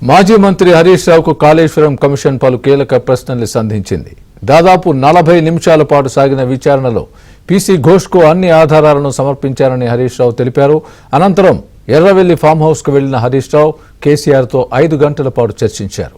మాజీ మంత్రి హరీష్ రావుకు కాళేశ్వరం కమిషన్ పలు కీలక ప్రశ్నలు సంధించింది. దాదాపు 40 నిమిషాల పాటు సాగిన విచారణలో పీసీ ఘోష్కు అన్ని ఆధారాలను సమర్పించారని హరీష్ రావు తెలిపారు. అనంతరం ఎర్రవెల్లి ఫామ్ హౌస్ కు వెళ్లిన హరీష్ రావు కేసీఆర్తో 5 గంటల పాటు చర్చించారు.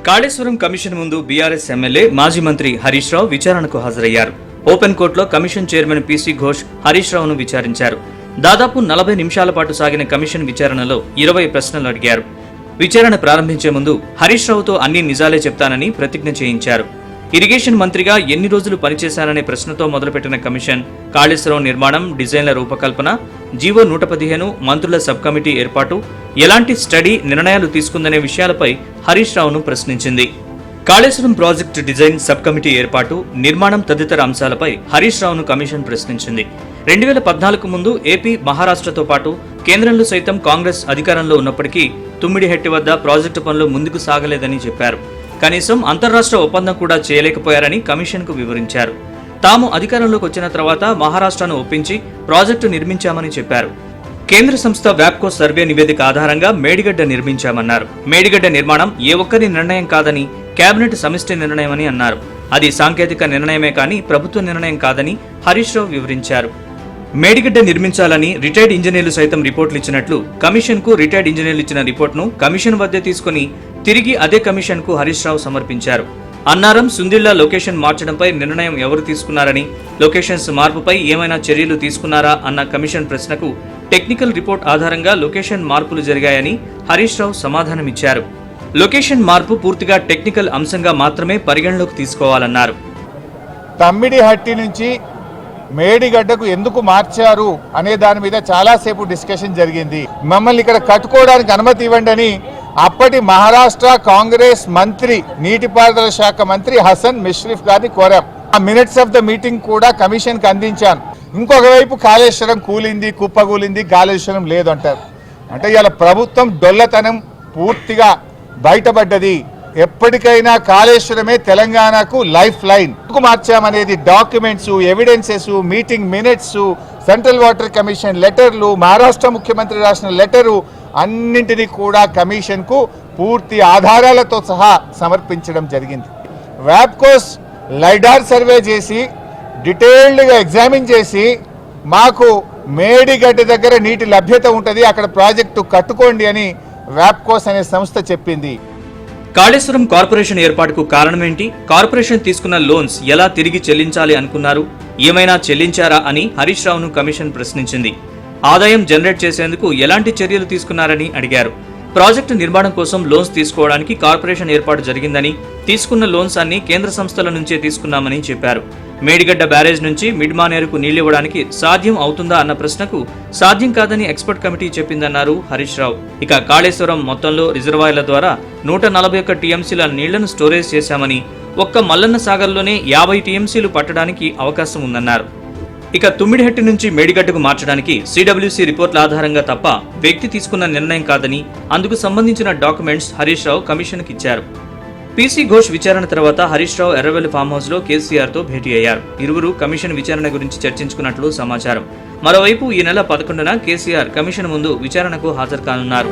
కాళేశ్వరం కమిషన్ ముందు బీఆర్ఎస్ ఎమ్మెల్యే మాజీ మంత్రి హరీష్ రావు విచారణకు హాజరయ్యారు. ఓపెన్ కోర్టులో commission chairman PC Ghosh Harish రావును విచారించారు. దాదాపు 40 నిమిషాల పాటు సాగిన కమిషన్ విచారణలో 20 ప్రశ్నలు అడిగారు. విచారణ ప్రారంభించే ముందు హరీష్ రావుతో అన్ని నిజాలే చెప్తానని ప్రతిజ్ఞ చేయించారు. ఇరిగేషన్ మంత్రిగా ఎన్ని రోజులు పనిచేశాననే ప్రశ్నతో మొదలుపెట్టిన కమిషన్ కాళేశ్వరం నిర్మాణం, డిజైన్ల రూపకల్పన, జీవో 115, మంత్రుల సబ్ కమిటీ ఏర్పాటు, ఎలాంటి స్టడీ నిర్ణయాలు తీసుకుందనే విషయాలపై హరీష్ రావును ప్రశ్నించింది. Kaleshwaram project design sub committee ఏర్పాటు, నిర్మాణం తదితర అంశాలపై హరీష్ రావును కమిషన్ ప్రశ్నించింది. 2014 ముందు ఏపీ, మహారాష్ట్రతో పాటు కేంద్రంలో సైతం కాంగ్రెస్ అధికారంలో ఉన్నప్పటికీ తుమ్మిడిహెట్టి వద్ద ప్రాజెక్టు పనులు ముందుకు సాగలేదని చెప్పారు. కనీసం అంతర్రాష్ట్ర ఒప్పందం కూడా చేయలేకపోయారని కమిషన్కు వివరించారు. తాము అధికారంలోకి వచ్చిన తర్వాత మహారాష్ట్రను ఒప్పించి ప్రాజెక్టు నిర్మించామని చెప్పారు. కేంద్ర సంస్థ వ్యాప్కో సర్వే నివేదిక ఆధారంగా మేడిగడ్డ నిర్మించామన్నారు. మేడిగడ్డ నిర్మాణం ఏ ఒక్కరి నిర్ణయం కాదని కేబినెట్ సమిష్టి నిర్ణయమని అన్నారు. అది సాంకేతిక నిర్ణయమే కానీ ప్రభుత్వ నిర్ణయం కాదని హరీష్ రావు వివరించారు. మేడిగడ్డ నిర్మించాలని రిటైర్డ్ ఇంజనీర్లు సైతం రిపోర్టులు ఇచ్చినట్లు కమిషన్కు రిటైర్డ్ ఇంజనీర్లు ఇచ్చిన రిపోర్టును కమిషన్ వద్దే తీసుకుని తిరిగి అదే కమిషన్కు హరీష్ రావు సమర్పించారు. అన్నారం, సుందిళ్ల లొకేషన్ మార్చడంపై నిర్ణయం ఎవరు తీసుకున్నారని, లొకేషన్స్ మార్పుపై ఏమైనా చర్యలు తీసుకున్నారా అన్న కమిషన్ ప్రశ్నకు టెక్నికల్ రిపోర్ట్ ఆధారంగా లొకేషన్ మార్పులు జరిగాయని హరీష్ రావు సమాధానమిచ్చారు. లొకేషన్ మార్పు పూర్తిగా టెక్నికల్ అంశంగా మాత్రమే పరిగణలోకి తీసుకోవాలన్నారు. తమ్మిడిహట్టి నుంచి మేడిగడ్డకు ఎందుకు మార్చారు అనే దాని మీద చాలాసేపు డిస్కషన్ జరిగింది. మమ్మల్ని ఇక్కడ కట్టుకోవడానికి అనుమతి ఇవ్వండి అని అప్పటి మహారాష్ట్ర కాంగ్రెస్ మంత్రి, నీటిపారుదల శాఖ మంత్రి హసన్ మిష్రిఫ్ గారిని కోరాం. ఆ మినిట్స్ ఆఫ్ ద మీటింగ్ కూడా కమిషన్ కి అందించాను. ఇంకొక వైపు కాళేశ్వరం కూలింది, కుప్పగూలింది, కాళేశ్వరం లేదు అంటారు. అంటే ఇలా ప్రభుత్వం డొల్లతనం పూర్తిగా బయటపడ్డది. ఎప్పటికైనా కాళేశ్వరమే తెలంగాణకు లైఫ్ లైన్. మార్చామనేది documents, evidences, meeting minutes, central water commission లెటర్లు, మహారాష్ట్ర ముఖ్యమంత్రి రాసిన లెటరు అన్నింటినీ కూడా కమిషన్ కు పూర్తి ఆధారాలతో సహా సమర్పించడం జరిగింది. వ్యాప్కోస్ లైడార్ సర్వే చేసి డీటెయిల్డ్గా ఎగ్జామిన్ చేసి మాకు మేడిగడ్డ దగ్గర నీటి లభ్యత ఉంటుంది, అక్కడ ప్రాజెక్టు కట్టుకోండి అని వ్యాప్కోస్ అనే సంస్థ చెప్పింది. కాళేశ్వరం కార్పొరేషన్ ఏర్పాటుకు కారణమేంటి? కార్పొరేషన్ తీసుకున్న లోన్స్ ఎలా తిరిగి చెల్లించాలి అనుకున్నారు? ఏమైనా చెల్లించారా అని హరీష్ రావును కమిషన్ ప్రశ్నించింది. ఆదాయం జనరేట్ చేసేందుకు ఎలాంటి చర్యలు తీసుకున్నారని అడిగారు. ప్రాజెక్టు నిర్మాణం కోసం లోన్స్ తీసుకోవడానికి కార్పొరేషన్ ఏర్పాటు జరిగిందని, తీసుకున్న లోన్స్ అన్ని కేంద్ర సంస్థల నుంచే తీసుకున్నామని చెప్పారు. మేడిగడ్డ బ్యారేజ్ నుంచి మిడ్మానేరుకు నీళ్లివ్వడానికి సాధ్యం అవుతుందా అన్న ప్రశ్నకు సాధ్యం కాదని ఎక్స్పర్ట్ కమిటీ చెప్పిందన్నారు హరీష్ రావు. ఇక కాళేశ్వరం మొత్తంలో రిజర్వాయర్ల ద్వారా 141 టీఎంసీల నీళ్లను స్టోరేజ్ చేశామని, ఒక్క మల్లన్న సాగర్లోనే 50 టీఎంసీలు పట్టడానికి అవకాశం ఉందన్నారు. ఇక తుమ్మిడిహెట్టి నుంచి మేడిగడ్డకు మార్చడానికి సిడబ్ల్యూసీ రిపోర్ట్ల ఆధారంగా తప్ప వ్యక్తి తీసుకున్న నిర్ణయం కాదని, అందుకు సంబంధించిన డాక్యుమెంట్స్ హరీష్ రావు కమిషన్కి ఇచ్చారు. పీసీ ఘోష్ విచారణ తర్వాత హరీష్ రావు ఎర్రవెల్లి ఫామ్ హౌస్ లో కేసీఆర్తో భేటీ అయ్యారు. ఇరువురు కమిషన్ విచారణ గురించి చర్చించుకున్నట్లు సమాచారం. మరోవైపు ఈ నెల 11న కేసీఆర్ కమిషన్ ముందు విచారణకు హాజరు కానున్నారు.